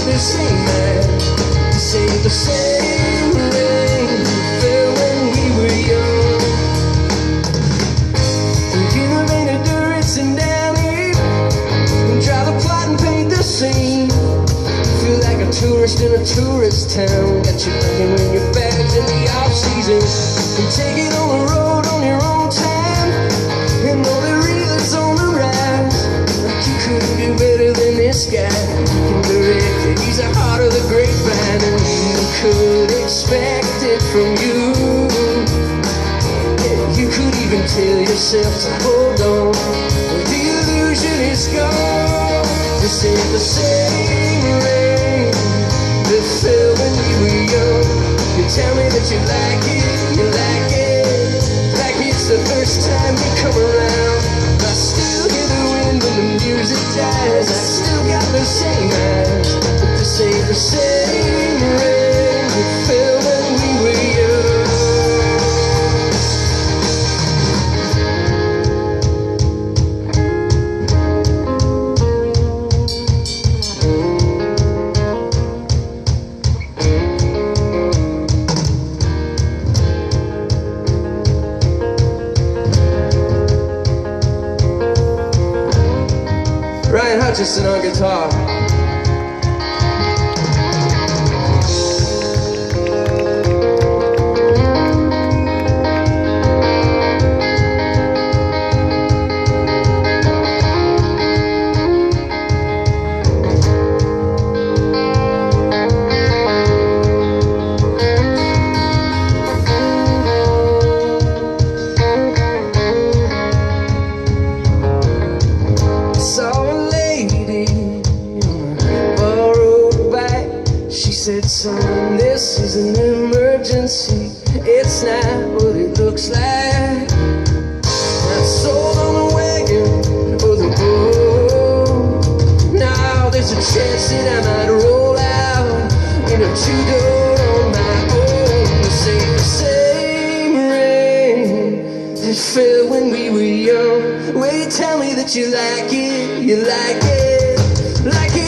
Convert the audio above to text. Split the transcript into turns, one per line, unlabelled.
the same man. This ain't the same rain we felt when we were young. In the rain of durance and down here, and try to plot and paint the scene. Feel like a tourist in a tourist town. Got you looking when your bag's in the off season, and take it on the road on your own time. And all the reelers on the rise, like you couldn't do better than this guy. You can direct it, he's the heart of the grapevine, and you could expect it from you. Yeah, you could even tell yourself to hold on, but the illusion is gone. This ain't the same rain that fell when we were young. You tell me that you like it, like it's the first time you come around. I still hear the wind when the music dies. I still got the same eyes, but this ain't the same rain that fell when we were young. Ryan Hutchison on guitar. Said, son, this is an emergency. It's not what it looks like. Not sold on the wagon or the boat. Now there's a chance that I might roll out in a two-door on my own. This ain't the same rain that fell when we were young. Well, you tell me that you like it, like it.